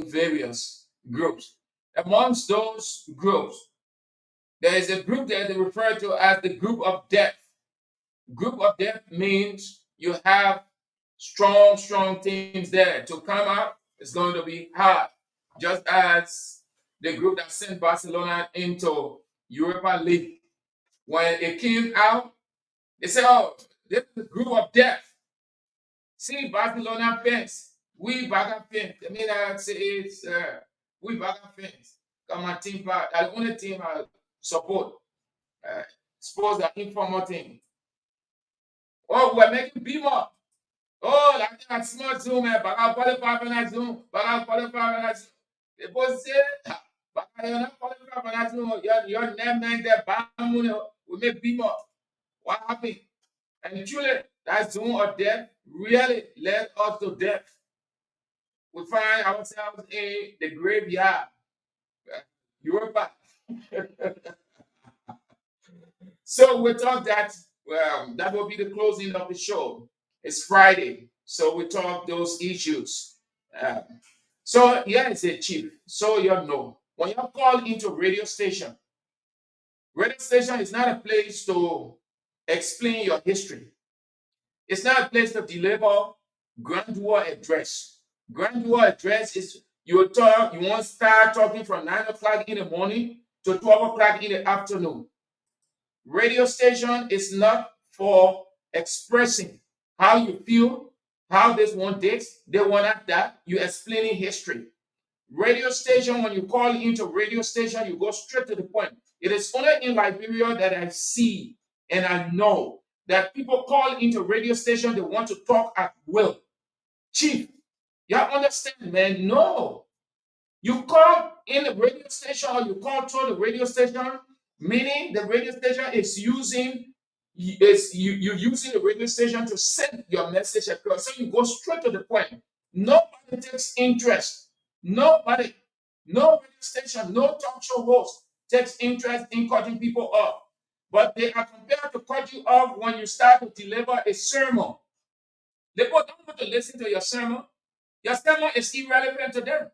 various groups. Amongst those groups, there is a group that they refer to as the group of death. Group of death means you have strong teams there. To come out, it's going to be hard. Just as the group that sent Barcelona into Europa League. When it came out, they said, oh, this is a group of death. See, Barcelona fans, we Barca fans. I mean, I say it's we Barca fans. Come on, team, the only team I support. Suppose the informal team. Oh, we're making Bimo. Oh, like that small Zoom, Barca qualify for that Zoom. Barca qualify for that Zoom. They both say, Barca, you're not qualified for that Zoom. Your name meant that Bam, we make Bimo. What happened? And truly, that zone of death really led us to death. We find ourselves in the graveyard, Europa. So we thought that that will be the closing of the show. It's Friday, so we talk those issues. Uh, so here is a chief. So you know, when you're called into radio station is not a place to explain your history. It's not a place to deliver grandeur address. Grandeur address is you want to start talking from 9 o'clock in the morning to 12 o'clock in the afternoon. Radio station is not for expressing how you feel, how this one dates, they want that. You're explaining history. Radio station, when you call into radio station, you go straight to the point. It is only in Liberia that I see and I know that people call into radio station, they want to talk at will. Chief, you understand, man? No. You call in the radio station or you call through the radio station, meaning the radio station is using you're using the radio station to send your message across. So you go straight to the point. Nobody takes interest. Nobody, no radio station, no talk show host takes interest in cutting people off. But they are compared to cut you off when you start to deliver a sermon. People don't want to listen to your sermon. Your sermon is irrelevant to them.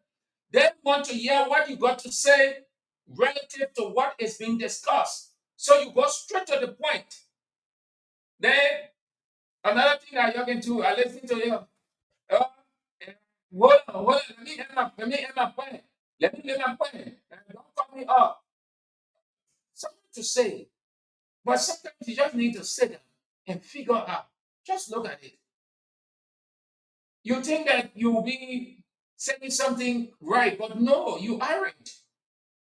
They want to hear what you got to say relative to what is being discussed. So you go straight to the point. Then another thing that you can do, I listen to you. Hold on. Let me end my point. Let me end my point. Don't cut me off. Something to say. But sometimes you just need to sit down and figure out. Just look at it. You think that you'll be saying something right, but no, you aren't.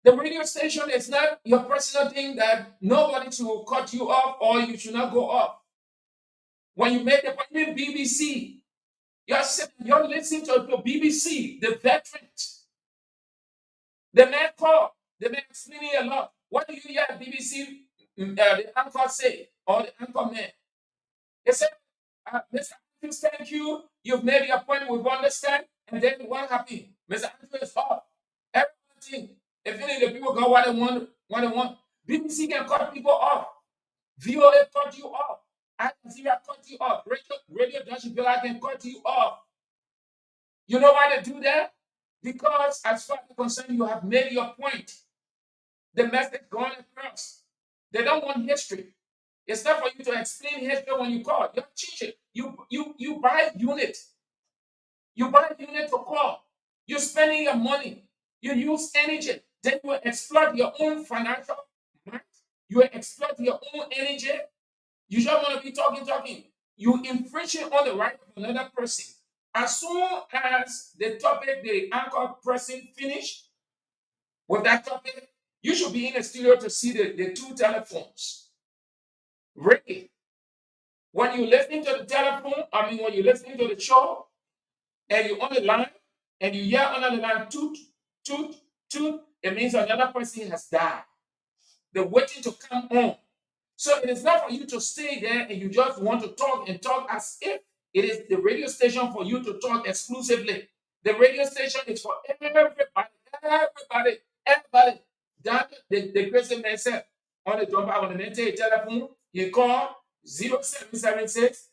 The radio station is not your personal thing that nobody should cut you off or you should not go off. When you make the point, BBC, you're listening to BBC, the veterans. The man called, the man explaining a lot. What do you hear at BBC, the anchor say, or the anchor man? They said, Mr. Andrews, thank you. You've made your point, we've understand. And then what happened? Mr. Andrews is off. Everything. If any of the people got what they want, BBC can cut people off. VOA cut you off. Al Jazeera cut you off. Radio Deutsche Welle can cut you off. You know why they do that? Because as far as concerned, you have made your point. The message gone across. They don't want history. It's not for you to explain history when you call. You teach it. You buy unit. You buy unit to call. You're spending your money. You use energy. Then you exploit your own financial mind. You exploit your own energy. You just want to be talking. You infringing on the right of another person. As soon as the topic, the anchor person finish with that topic, you should be in the studio to see the two telephones ringing. When you listen to the telephone, when you listen to the show, and you're on the line, and you hear on the line, toot, toot, toot, it means another person has died. They're waiting to come on. So it is not for you to stay there and you just want to talk and talk as if it is the radio station for you to talk exclusively. The radio station is for everybody. That the crazy man said on the jump out on the telephone, you call 0776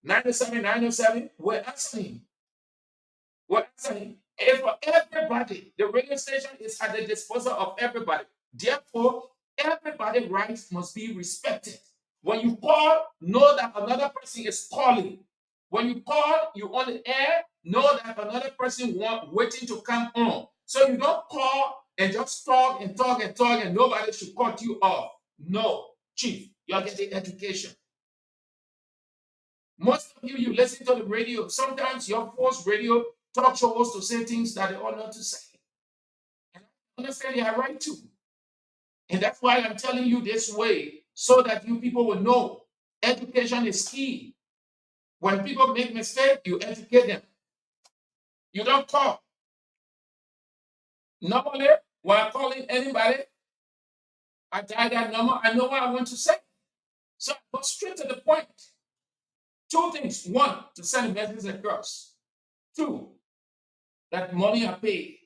907 907. We're answering. It's for everybody. The radio station is at the disposal of everybody. Therefore, everybody's rights must be respected. When you call, know that another person is calling. When you call, you on the air, know that another person waiting to come on. So you don't call and just talk and talk and talk and nobody should cut you off. No, chief, you're getting education. Most of you listen to the radio. Sometimes your force radio talk shows to say things that they ought not to say. And I understand they are right too. And that's why I'm telling you this way, so that you people will know education is key. When people make mistakes, you educate them. You don't call. Normally, while calling anybody, I dial that number, I know what I want to say. So I go straight to the point. Two things. One, to send a message across. Two, that money I pay.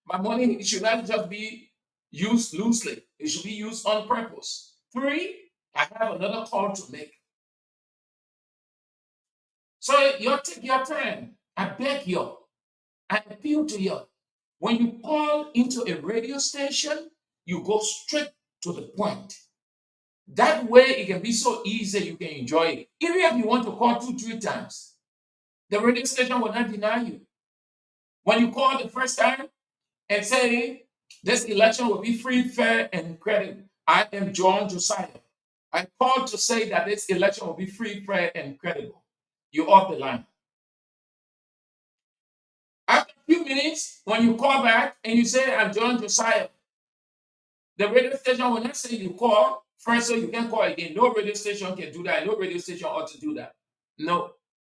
My money should not just be used loosely. It should be used on purpose. Three, I have another call to make. So you take your time. I beg you. I appeal to you. When you call into a radio station, you go straight to the point. That way, it can be so easy, you can enjoy it. Even if you want to call 2, 3 times, the radio station will not deny you. When you call the first time and say, this election will be free, fair, and credible, I am John Josiah. I called to say that this election will be free, fair, and credible. You're off the line. After a few minutes, when you call back and you say, I'm John Josiah, the radio station will not say you call first, so you can call again. No radio station can do that. No radio station ought to do that. No.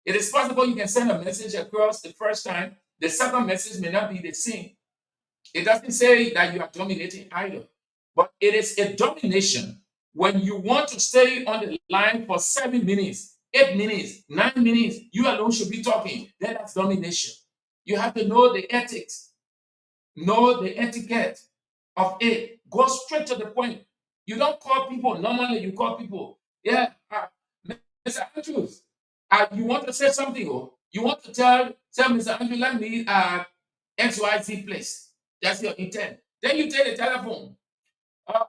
It is possible you can send a message across the first time. The second message may not be the same. It doesn't say that you are dominating either, but it is a domination when you want to stay on the line for 7 minutes, 8 minutes, 9 minutes. You alone should be talking. Then that's domination. You have to know the ethics, know the etiquette of it. Go straight to the point. You don't call people. Normally, you call people. Yeah, Mr. Andrews, you want to say something? Or you want to tell Mr. Andrews, let me XYZ place. That's your intent. Then you take the telephone. Uh,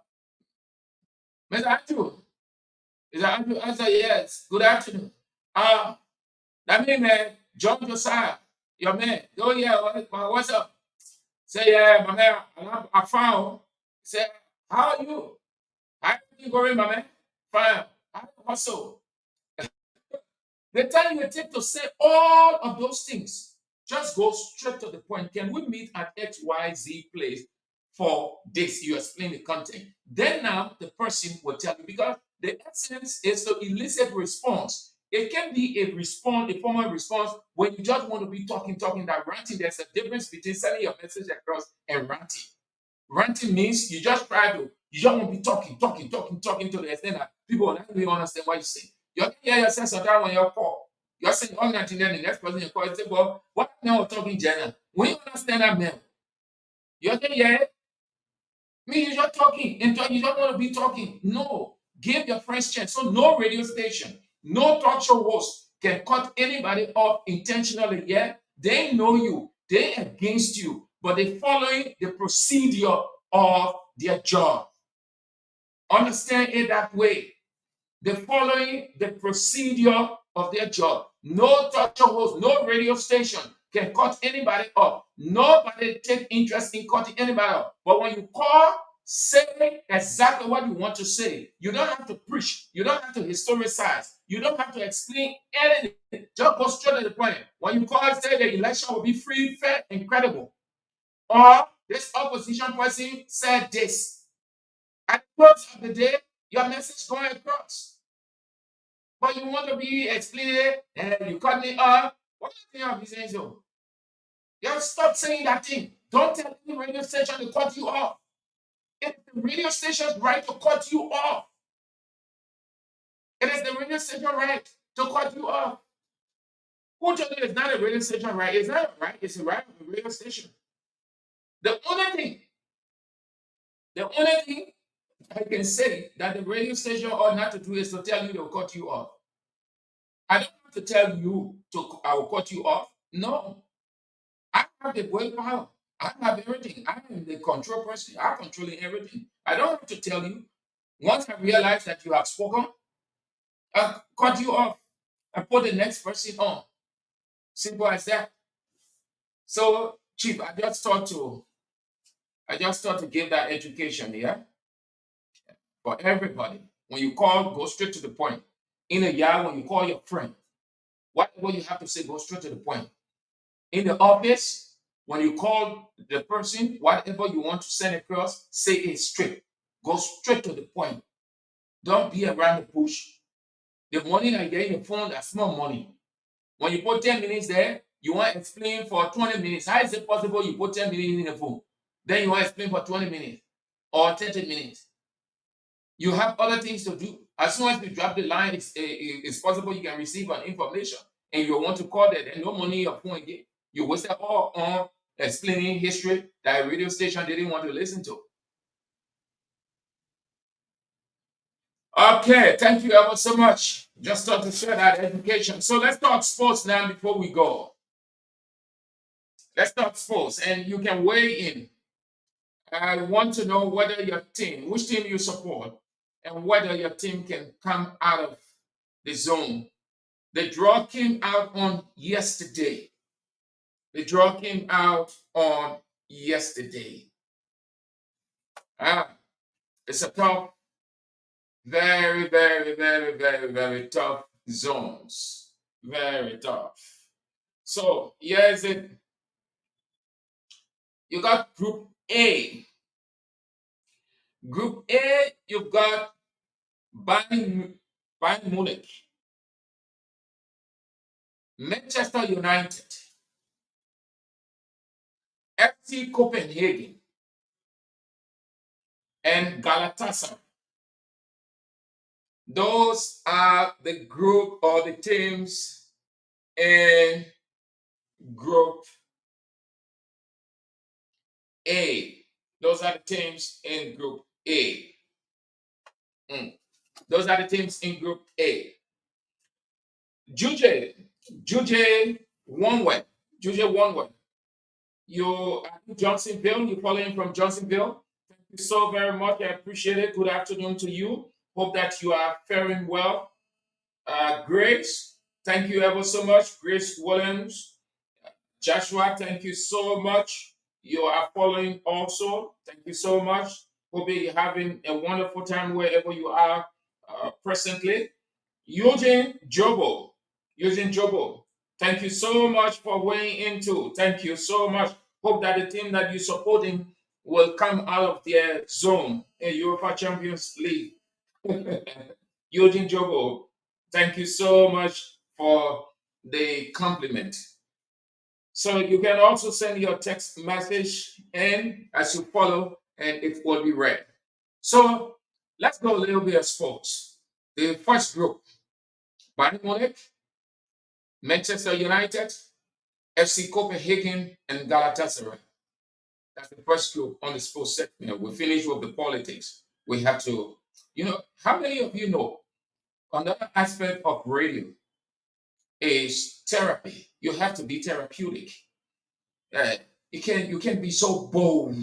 Mr. Andrew, Mr. Andrew answer, yes. Good afternoon. That mean, man, John Josiah, your man. Oh, yeah, what's up? Say, yeah, my man, I found. Say, how are you? How you going, my man? Fine. Also, the time you take to say all of those things, just go straight to the point. Can we meet at XYZ place for this? You explain the content. Then now the person will tell you, because the essence is to elicit response. It can be a response, a formal response, when you just want to be talking, that ranting. There's a difference between sending your message across and ranting. Ranting means you just want to be talking to the extent that people will not really understand what you say. You can hear yourself sometimes when you're call. You're saying, oh, nothing, then the next person you call, you say, well, what now talking general? When you understand that, man, you can hear it. Me, you're just talking, and you don't want to be talking. No, give your friends chance. So no radio station, no talk show host can cut anybody off intentionally. Yeah, they know you, they against you, but they following the procedure of their job. Understand it that way. They're following the procedure of their job. No talk show host, no radio station can cut anybody off. Nobody take interest in cutting anybody off. But when you call, say exactly what you want to say. You don't have to preach. You don't have to historicize. You don't have to explain anything. Just go straight to the point. When you call, say the election will be free, fair, and credible. Or this opposition person said this. At the close of the day, your message going across. But you want to be explaining, and you cut me off. What do you think of saying so? You have to stop saying that thing. Don't tell any radio station to cut you off. It's the radio station's right to cut you off. It is the radio station right to cut you off. Who told you it's not a radio station right? It's not a right. It's a right of the radio station. The only thing I can say that the radio station ought not to do is to tell you they'll cut you off. I don't have to tell you I will cut you off. No. have the willpower. I have everything. I am the control person. I'm controlling everything. I don't have to tell you. Once I realize that you have spoken, I'll cut you off and put the next person on. Simple as that. So, Chief, I just thought to give that education here for everybody. When you call, go straight to the point. In a yard, when you call your friend, whatever you have to say, go straight to the point. In the office, when you call the person, whatever you want to send across, say it straight. Go straight to the point. Don't be around the bush. The money that you get in your phone, that's small money. When you put 10 minutes there, you want to explain for 20 minutes. How is it possible you put 10 minutes in the phone? Then you want to explain for 20 minutes or 30 minutes. You have other things to do. As soon as you drop the line, it's possible you can receive an information and you want to call that and no money in your phone again. You wasted all on explaining history that a radio station didn't want to listen to. Okay, thank you ever so much. Just thought to share that education. So let's talk sports now before we go. Let's talk sports and you can weigh in. I want to know whether your team, which team you support, and whether your team can come out of the zone. The draw came out on yesterday. The draw came out on yesterday. Ah, it's a tough, very, very, very, very, very tough zones. Very tough. So here's it. You got Group A. Group A, you've got Bayern Munich, Manchester United, FC Copenhagen, and Galatasaray. Those are the group or the teams in Group A. Those are the teams in Group A. Those are the teams in Group A. Juge one way. Juge one way. You are in Johnsonville. You're calling from Johnsonville. Thank you so very much. I appreciate it. Good afternoon to you. Hope that you are faring well. Grace, thank you ever so much. Grace Williams. Joshua, thank you so much. You are following also. Thank you so much. Hope you're having a wonderful time wherever you are presently. Eugene Jobo. Eugene Jobo. Thank you so much for weighing in too. Thank you so much. Hope that the team that you're supporting will come out of their zone in Europa Champions League. Eugene Jobo, thank you so much for the compliment. So you can also send your text message in as you follow, and it will be read. So let's go a little bit of sports. The first group, Bayern Munich, Manchester United, FC Copenhagen, and Galatasaray. That's the first group on the sports segment. We finish with the politics. We have to, how many of you know another aspect of radio is therapy? You have to be therapeutic. Uh, you can be so bold.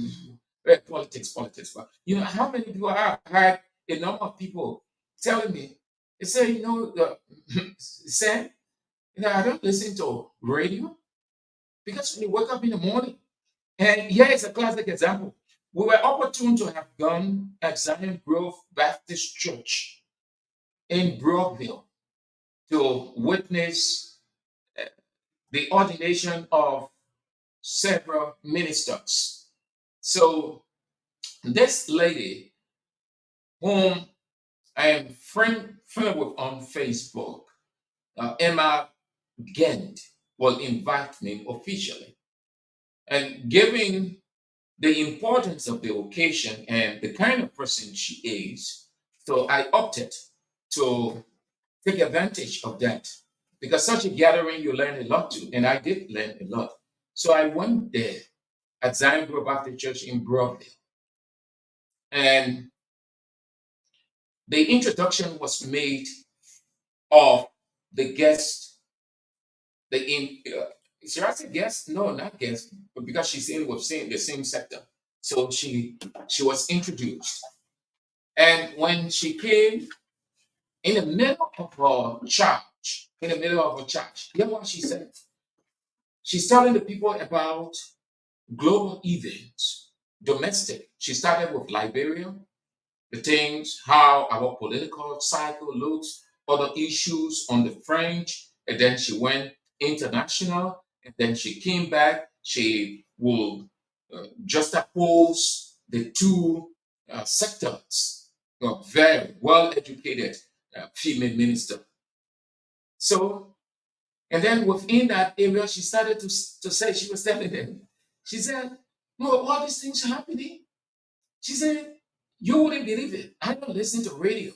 Politics. But how many people have had a number of people telling me, they say, Sam, I don't listen to radio because when you wake up in the morning, and here is a classic example. We were opportune to have gone at Zion Grove Baptist Church in Brookville to witness the ordination of several ministers. So this lady, whom I am friend with on Facebook, Emma Gent, will invite me officially. And given the importance of the occasion and the kind of person she is, so I opted to take advantage of that because such a gathering you learn a lot too, and I did learn a lot. So I went there at Zion Grove Baptist Church in Broadville, and the introduction was made of the guest, the Should I say guest? No, not guest, but because she's in with the same sector. So she was introduced. And when she came in the middle of her charge, hear what she said. She's telling the people about global events, domestic. She started with Liberia, the things, how our political cycle looks, other issues on the French, and then she went international, and then she came back. She will juxtapose the two sectors. A very well educated female minister. So, and then within that area, she started to say, she was telling them, she said, no, all these things are happening. She said, you wouldn't believe it. I don't listen to radio.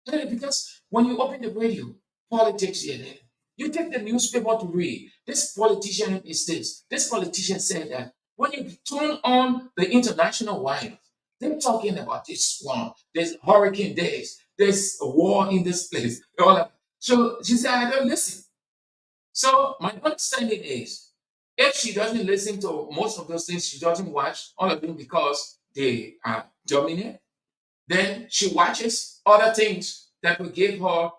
Because when you open the radio, politics here, there. You take the newspaper to read. This politician is this politician said that. When you turn on the international wire, they're talking about this one. There's hurricane days. There's a war in this place. All that. So she said, I don't listen. So my understanding is, if she doesn't listen to most of those things, she doesn't watch all of them because they are dominant, then she watches other things that will give her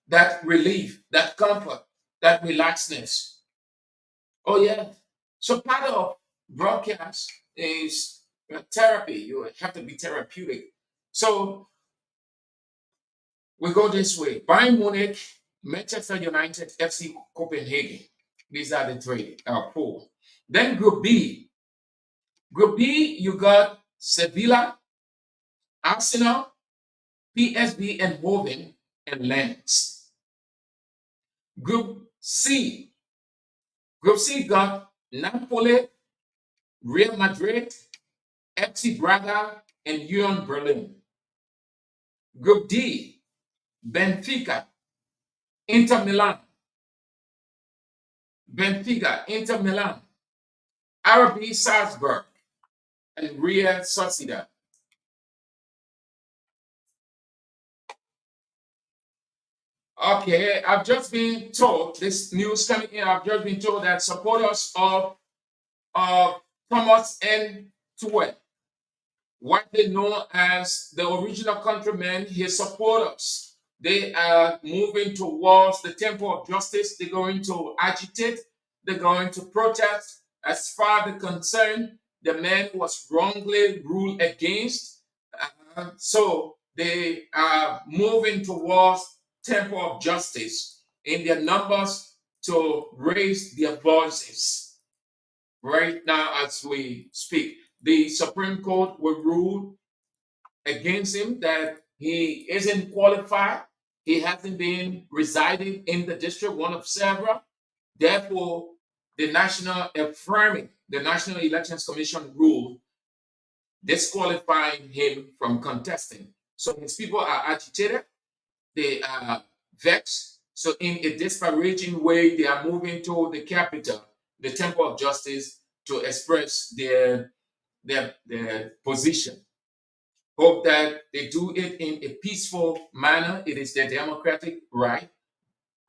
that relief, that comfort, that relaxedness. Oh, yeah. So part of broadcast is therapy. You have to be therapeutic. So we go this way: Bayern Munich, Manchester United, FC Copenhagen. These are the three, four. Then Group B. Group B, you got Sevilla, Arsenal, PSV and Woven, and Lens. Group C. Group C got Napoli, Real Madrid, FC Braga, and Union Berlin. Group D. Benfica, Inter Milan. Benfica, Inter Milan, RB Salzburg, and Real Sociedad. Okay, I've just been told, this news coming in, I've just been told that supporters of Thomas N. Tuet, widely known as the original countrymen, his supporters, they are moving towards the Temple of Justice. They're going to agitate, they're going to protest. As far as concerned, the man was wrongly ruled against. So they are moving towards Temple of Justice in their numbers to raise their voices. Right now, as we speak, the Supreme Court will rule against him that he isn't qualified. He hasn't been residing in the district, one of several. Therefore, the National Elections Commission ruled disqualifying him from contesting. So his people are agitated, they are vexed. So in a disparaging way, they are moving to the capital, the Temple of Justice, to express their position. Hope that they do it in a peaceful manner. It is their democratic right,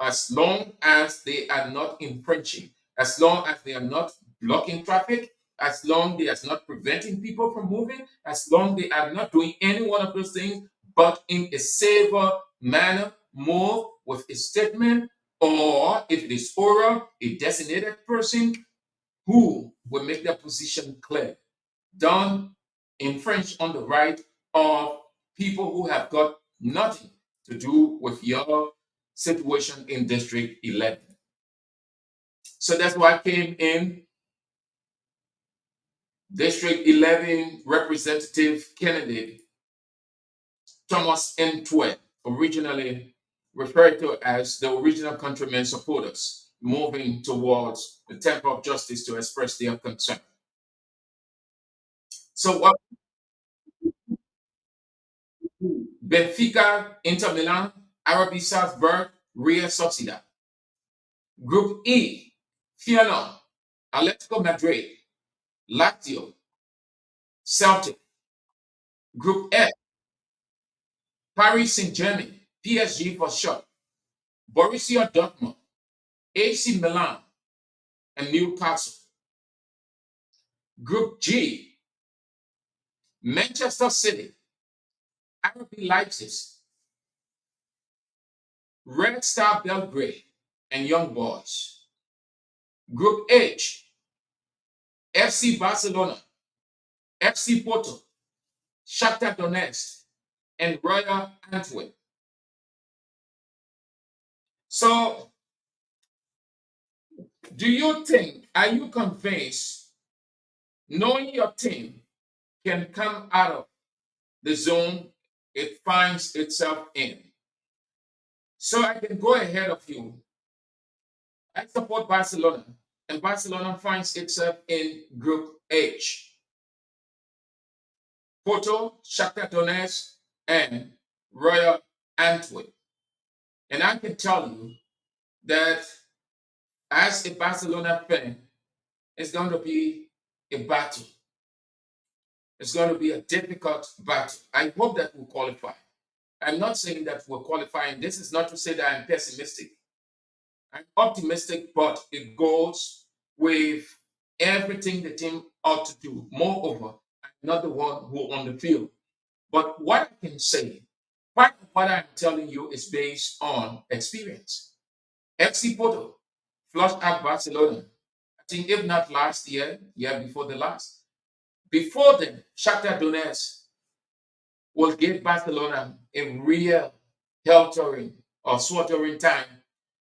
as long as they are not infringing, as long as they are not blocking traffic, as long they are not preventing people from moving, as long they are not doing any one of those things, but in a safer manner, move with a statement, or if it is oral, a designated person who will make their position clear. Don't infringe on the right of people who have got nothing to do with your situation in District 11. So that's why I came in. District 11 representative candidate Thomas N. Twe, originally referred to as the original countrymen supporters, moving towards the Temple of Justice to express their concern. So what Benfica, Inter Milan, RB Salzburg, Real Sociedad. Group E, Feyenoord, Atletico Madrid, Lazio, Celtic. Group F, Paris Saint-Germain, PSG for short, Borussia Dortmund, AC Milan, and Newcastle. Group G, Manchester City, RB Leipzig, Red Star Belgrade, and Young Boys. Group H, FC Barcelona, FC Porto, Shakhtar Donetsk, and Royal Antwerp. So, do you think, are you convinced, knowing your team can come out of the zone it finds itself in? So I can go ahead of you. I support Barcelona, and Barcelona finds itself in Group H. Porto, Shakhtar Donetsk, and Royal Antwerp. And I can tell you that as a Barcelona fan, it's going to be a battle. It's going to be a difficult battle. I hope that we'll qualify. I'm not saying that we're qualifying. This is not to say that I'm pessimistic. I'm optimistic, but it goes with everything the team ought to do. Moreover, I'm not the one who on the field. But what I can say, part of what I'm telling you is based on experience. FC Porto flushed out Barcelona. I think if not last year, year before the last. Before then, Shakhtar Donetsk will give Barcelona a real heltering or sweltering time,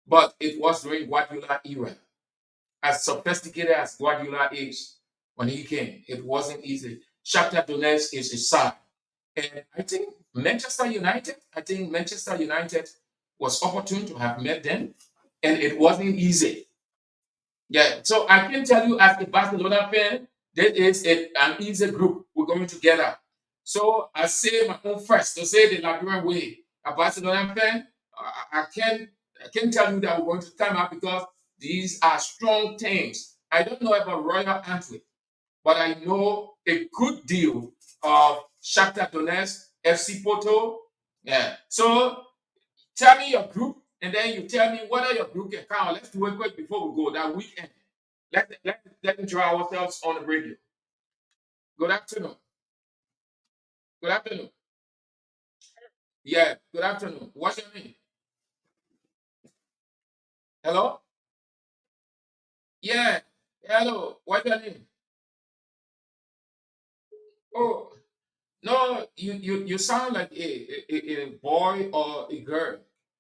but it was during Guardiola era. As sophisticated as Guardiola is, when he came, it wasn't easy. Shakhtar Donetsk is a side. And I think Manchester United was opportune to have met them, and it wasn't easy. Yeah, so I can tell you as a Barcelona fan, that is an easy group we're going together. So I say my own first to say the Liberian way. A Barcelona fan, I can tell you that we're going to come out because these are strong teams. I don't know about Royal Antwerp, but I know a good deal of Shakhtar Donetsk, FC Porto. Yeah. So tell me your group, and then you tell me whether your group can count. Let's do it quick before we go that weekend. Let me try ourselves on the radio. Good afternoon. Good afternoon. Yeah, good afternoon. What's your name? Hello? Yeah. Hello. What's your name? Oh, no, you sound like a boy or a girl.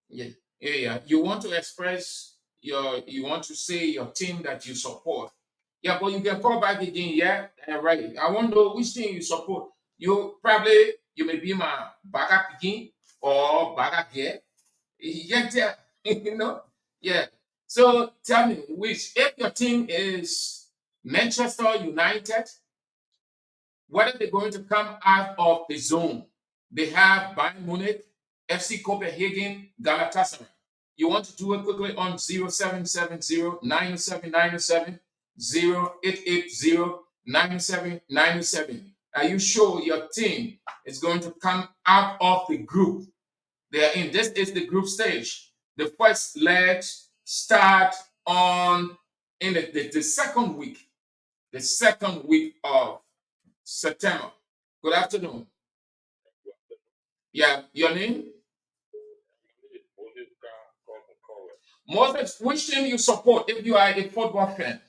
Yeah. Yeah, yeah. You want to express you want to say your team that you support. Yeah, but you can call back again. Yeah, right. I want to know which team you support. You may be my baga picking or baga girl. You can tell, you know. Yeah. So tell me which if your team is Manchester United, whether they're going to come out of the zone. They have Bayern Munich, FC Copenhagen, Galatasaray. You want to do it quickly on 0770 Are you sure your team is going to come out of the group they are in? This is the group stage. The first legs start on in the second week of September. Good afternoon. Yeah, your name? Moses, which team you support if you are a football fan?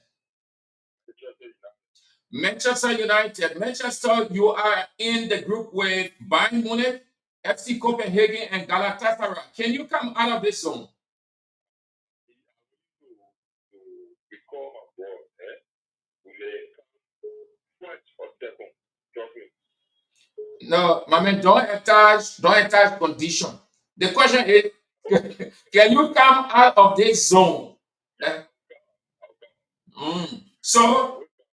Manchester United. Manchester, you are in the group with Bayern Munich, FC Copenhagen, and Galatasaray. Can you come out of this zone? No, my man, don't attach condition. The question is, can you come out of this zone? Eh,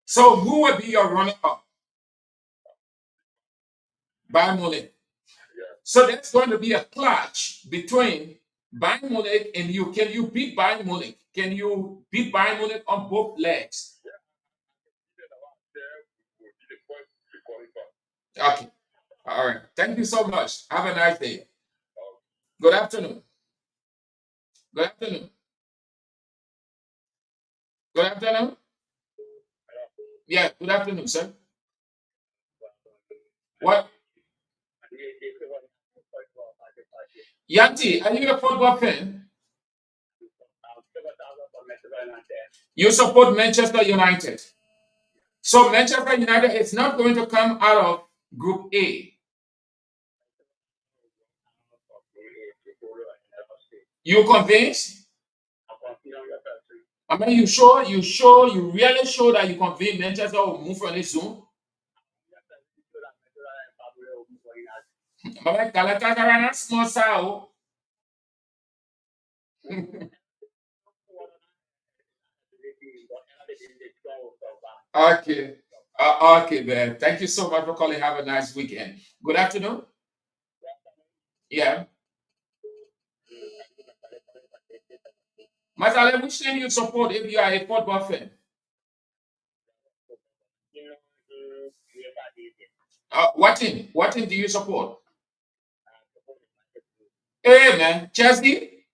So who will be your runner up? Bayern Munich. So there's going to be a clash between Bayern Munich and you. Can you beat Bayern Munich? Can you beat Bayern Munich on both legs? Okay. All right. Thank you so much. Have a nice day. Good afternoon. Good afternoon. Good afternoon. Yeah, good afternoon, sir. What? Yanti, are you a football fan? You support Manchester United. So Manchester United is not going to come out of Group A. You convinced? I mean, you sure? You sure? You really sure that you convinced Manchester will move on this soon? Mama, Galatasaray small sao. Okay. Okay, man. Thank you so much for calling. Have a nice weekend. Good afternoon. Yeah. Masale, which team you support if you are a football fan? What team? What team do you support? Hey, man. Chelsea?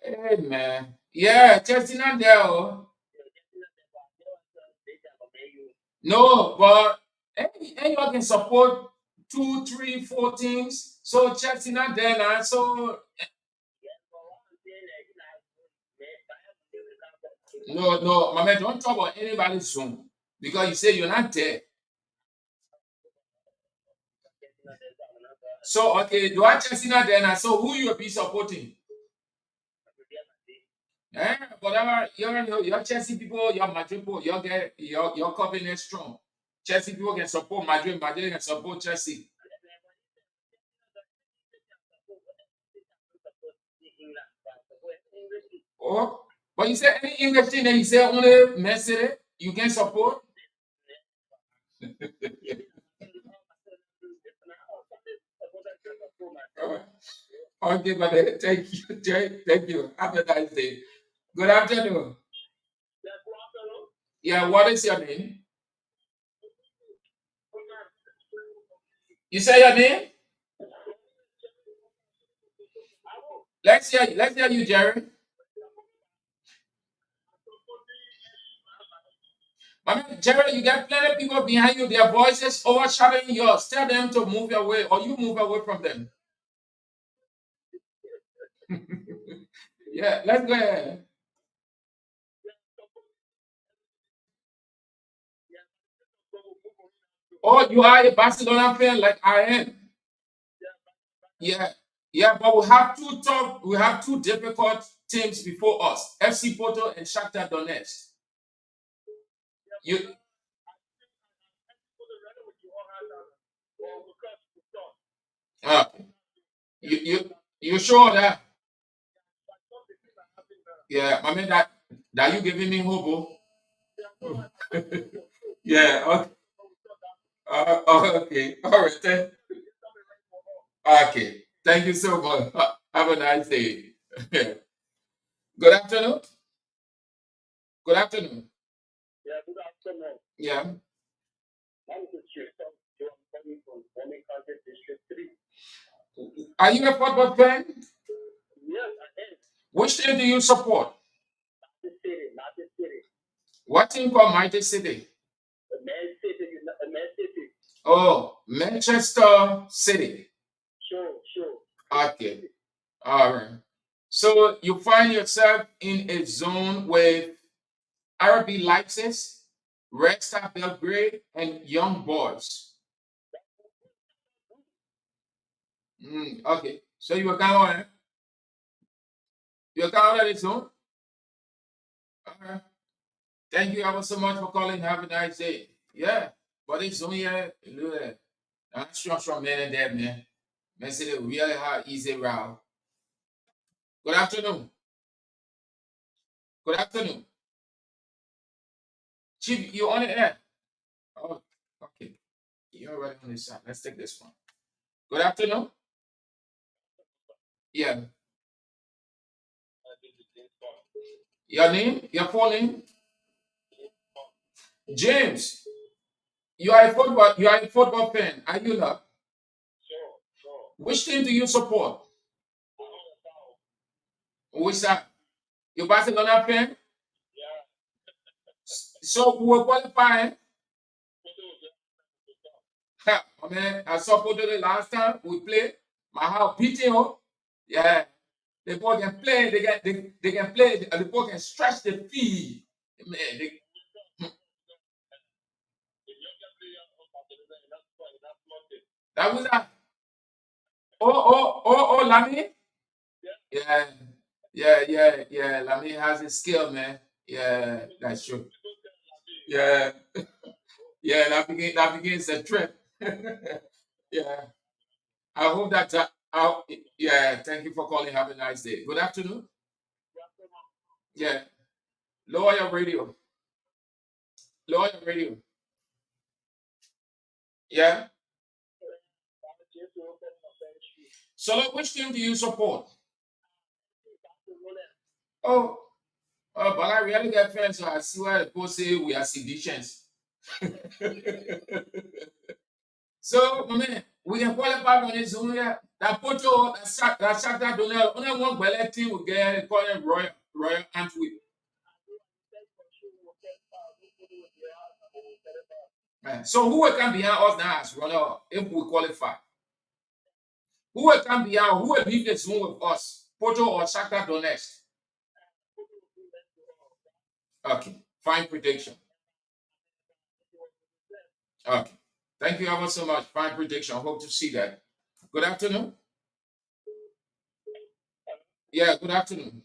Hey, man. Yeah, Chelsea not there. Oh. No, but anyone can support two, three, four teams. So Chelsea not there now. So no, my man, don't talk about anybody's Zoom because you say you're not there. So okay, do I Chelsea not there now? So who you be supporting? Eh, whatever your Chelsea people, your Madrid people, you get your covenant strong. Chelsea people can support Madrid, Madrid can support Chelsea. Oh, but you say any English thing that you say only Man City, you can support. Okay, but thank you, thank you. Have a nice day. Good afternoon. Yeah, what is your name? You say your name? Let's hear you, Jerry. I mean, Jerry, you got plenty of people behind you, their voices overshadowing yours. Tell them to move away or you move away from them. Yeah, let's go ahead. Oh, you are a Barcelona fan like I am. Yeah, yeah, but we have two difficult teams before us: FC Porto and Shakhtar Donetsk. You, uh, you sure that? Yeah, I mean that you giving me hope. Oh. Yeah. Okay. Okay. All right. Okay. Thank you so much. Have a nice day. Good afternoon. Good afternoon. Yeah. Are you a football fan? Which team do you support? What team called Mighty City? Oh, Manchester City. Okay. All right. So you find yourself in a zone with RB Leipzig, Red Star Belgrade, and Young Boys. Okay. So you are kind of you're kind of at zone. All right. Thank you ever so much for calling. Have a nice day. Yeah. But it's only a little. I'm strong man in there, man. Man said it really hard, easy route. Good afternoon. Good afternoon. Chief, you on the air? Oh, okay. You're right on this side. Let's take this one. Good afternoon. Yeah. Your name? Your full name? James. You are a football fan. Are you not? Which team do you support? Which that? You Barcelona fan? So we will qualify. Ha, I mean, I supported it last time we played. My house beating up. Yeah. The boy can play, they can play, the boy can stretch the feet. Man, that was that. Lamy. Yeah, Lamy has a skill, man. Yeah, that's true. Yeah, yeah, that begins a trip. Yeah, I hope that. Yeah, thank you for calling. Have a nice day. Good afternoon. Yeah, lower your radio. Lower your radio. Yeah. So, like, which team do you support? Oh, but I really get friends, so I see why people say we are seditions. So, I mean, we can qualify on this Zoom here. That photo, that Shakhtar Donetsk, only one Bellet team will get call them Royal Antwerp. So who will come behind us now as runner if we qualify? Who will come behind? Who will leave the Zoom with us? Porto or Shakhtar Donetsk? Okay, fine prediction. Okay, thank you ever so much. Fine prediction. Hope to see that. Good afternoon. Yeah, good afternoon.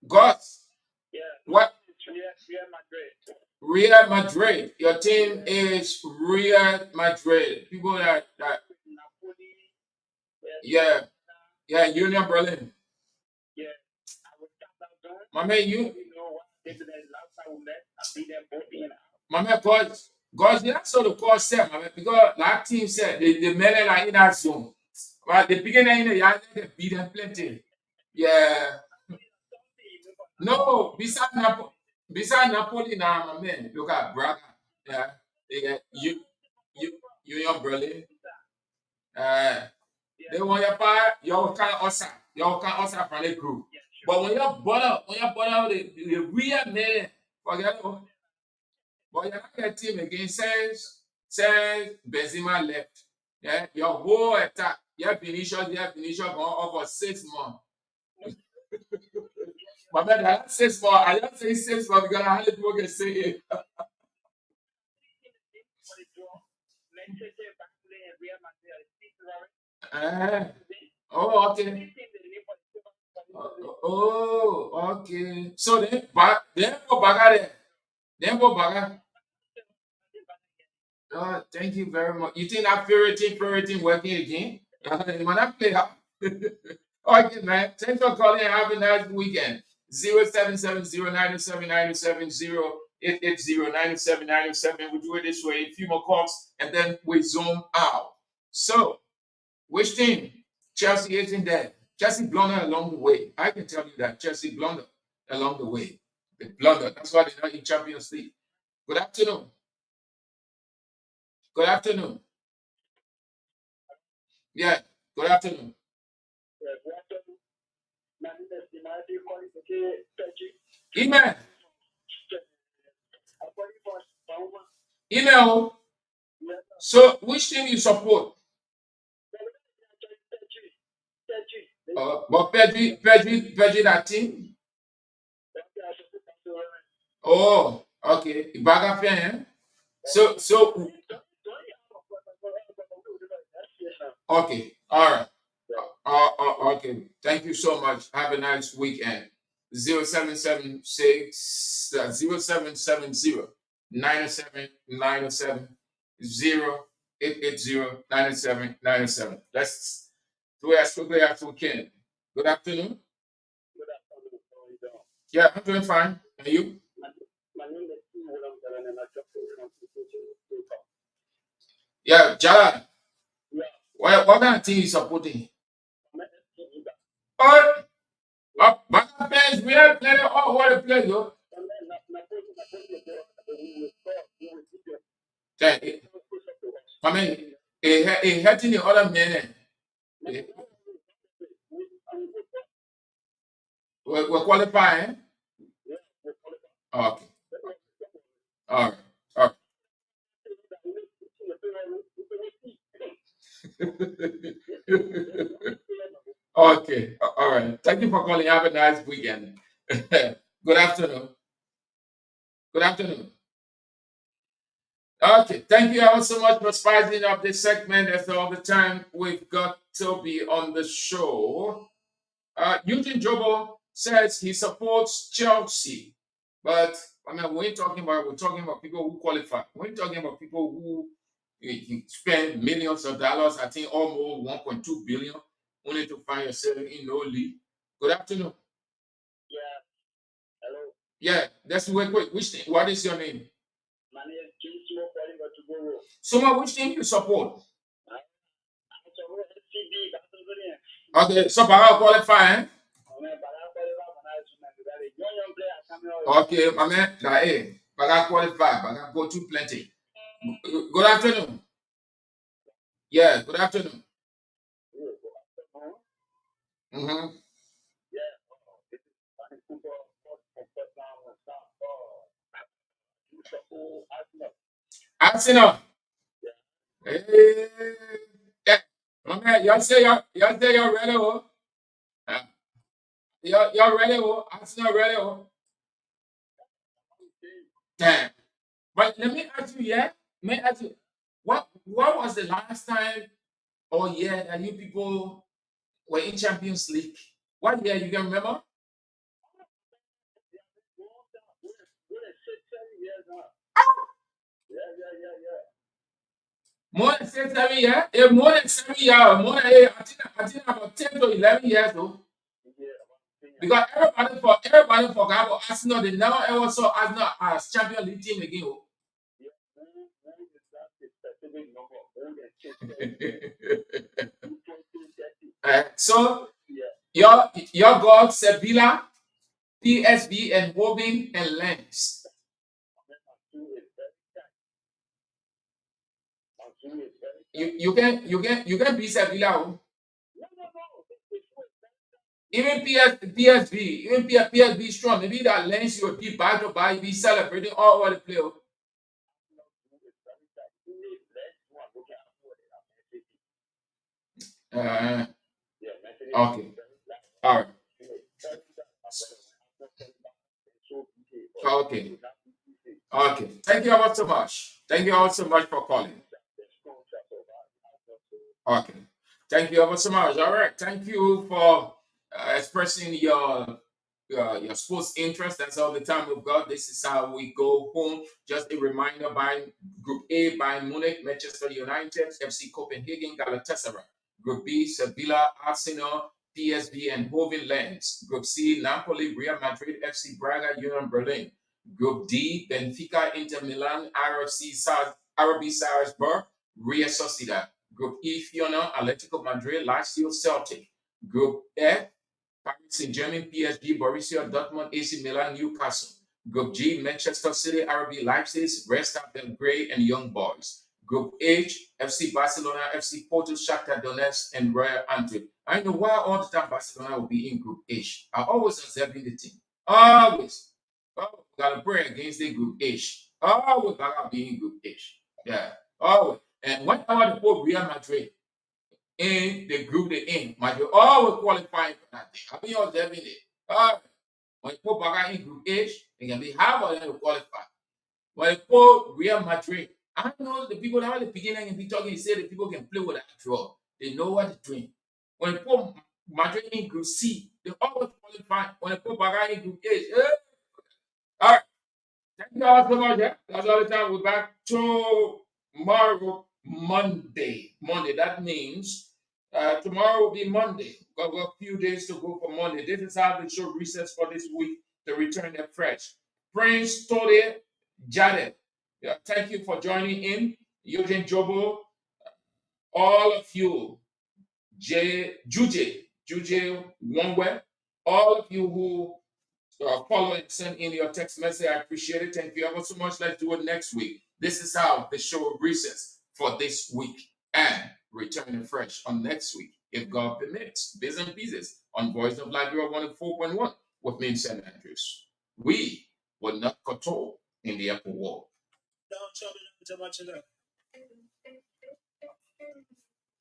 Gus, what? Real Madrid. Your team is Real Madrid. People that yeah, yeah, Union Berlin. My man, my man, God, that's what the coach said, my man, because that team said the men are in that zone. But the beginning in the yard, they beat them plenty. Yeah. No, beside Napoli now, my man, look at Braga. Yeah. They get you, Union Berlin. Uh, they want your fire, you can also from the group. But when you're born the real man, forget it. But you're not a team again since Benzema left. Yeah, your whole attack, Vinicius gone off for 6 months. My man, I 6 months. I just say 6 months because I had people can say it. Ah, oh, okay. Oh, okay. So then go back there. Then go back. Thank you very much. You think that favorite team working again? When I play up. Okay, man. Thanks for calling and have a nice weekend. 0770-997-970-880-997-997. We do it this way. A few more calls and then we zoom out. So, which team? Chelsea isn't there. Chelsea blundered along the way. I can tell you that. Chelsea blundered along the way. They blundered. That's why they're not in Champions League. Good afternoon. Good afternoon. Yeah. Good afternoon. Email. Email. So, which team you support? But Pedri, that team. Oh, okay. Ibaga fan, eh? So, okay. All right. Okay. Thank you so much. Have a nice weekend. 0776 0770 9797 0880 Let's do it as quickly as we can. Good afternoon. Yeah, I'm doing fine. And you? Yeah, Jala. What kind of team you supporting? But Baka players, we have played all what the players though. Okay, I mean, it hurting the other men. Eh, We're qualifying. Okay. All right. All right. Okay. All right. Thank you for calling. Have a nice weekend. Good afternoon. Good afternoon. Okay. Thank you ever so much for spicing up this segment. That's all the time we've got to be on the show. Eugene Jobo says he supports Chelsea, but I mean, we're talking about people who qualify. We're talking about people who spend millions of dollars. I think almost 1.2 billion only to find yourself in no league. Good afternoon. Yeah, that's way quick. Which team? What is your name? Suma, which team you support? Okay, so Baga qualify, eh? Okay, my man, hey, Baga qualify, Baga go to plenty. Good afternoon. Yeah, good afternoon. Mm-hmm. Arsenal. Hey, yeah. My man, y'all say you're ready, oh? Uh, y'all ready, oh? Arsenal ready, oh? Damn. But let me ask you, yeah? Let me ask you, what was the last time or year that you people were in Champions League? What year you can remember? More than 6, 7 years? Yeah, more than 7 years. More than I think about 10 to 11 years though. Because everybody forgot about Arsenal. They never ever saw Arsenal as Champions League team again. Oh. So your God Sevilla, PSV, and Woven and Lens. You can beat Sevilla. Oh. Even PSV, even PSV strong. Maybe that Lens you will be back to back, be celebrating all over the play. Oh. Uh, okay. All right. Okay. Okay. Thank you all so much. Thank you all so much for calling. Okay. Thank you ever so much. All right. Thank you for expressing your sports interest. That's all the time we've got. This is how we go home. Just a reminder: by Group A, Bayern Munich, Manchester United, FC Copenhagen, Galatasaray. Group B, Sevilla, Arsenal, PSV, and Hoven Lens. Group C, Napoli, Real Madrid, FC Braga, Union Berlin. Group D, Benfica, Inter Milan, RB Salzburg, Real Sociedad. Group E, Fiona, Atletico Madrid, Lazio, Celtic. Group F, Paris Saint-Germain, PSG, Borussia Dortmund, AC Milan, Newcastle. Group G, Manchester City, RB Leipzig, Red Star Belgrade, and Young Boys. Group H, FC Barcelona, FC Porto, Shakhtar Donetsk, and Royal Antwerp. I know why all the time Barcelona will be in Group H. I always observing the team. Always. Oh, gotta pray against the Group H. Always gotta be in Group H. Yeah. Always. And whenever the Pope Real Madrid in the group they're in, Madrid always qualifying for that thing. I've been observing it. When Pope Baga in Group H, they can be half of them to qualify. When Pope Real Madrid, I know the people that are the beginning and be talking, say the people can play with that draw. They know what they're doing. When Pope Madrid in Group C, they always qualify. When Pope Baga in Group H, all right. Thank you all so much. Yeah? That's all the time. We're back tomorrow, Monday. Monday. That means tomorrow will be Monday. We've got a few days to go for Monday. This is how the show resets for this week to return them fresh. Prince Tode Jadet. Yeah, thank you for joining in. Eugene Jobo, all of you, Juje Wongwe, all of you who follow and send in your text message. I appreciate it. Thank you ever so much. Let's do it next week. This is how the show resets for this week and returning fresh on next week, if God permits. Biz and pieces on Voice of Liberia 104.1. with me in St. Andrews. We were not cut off in the upper world.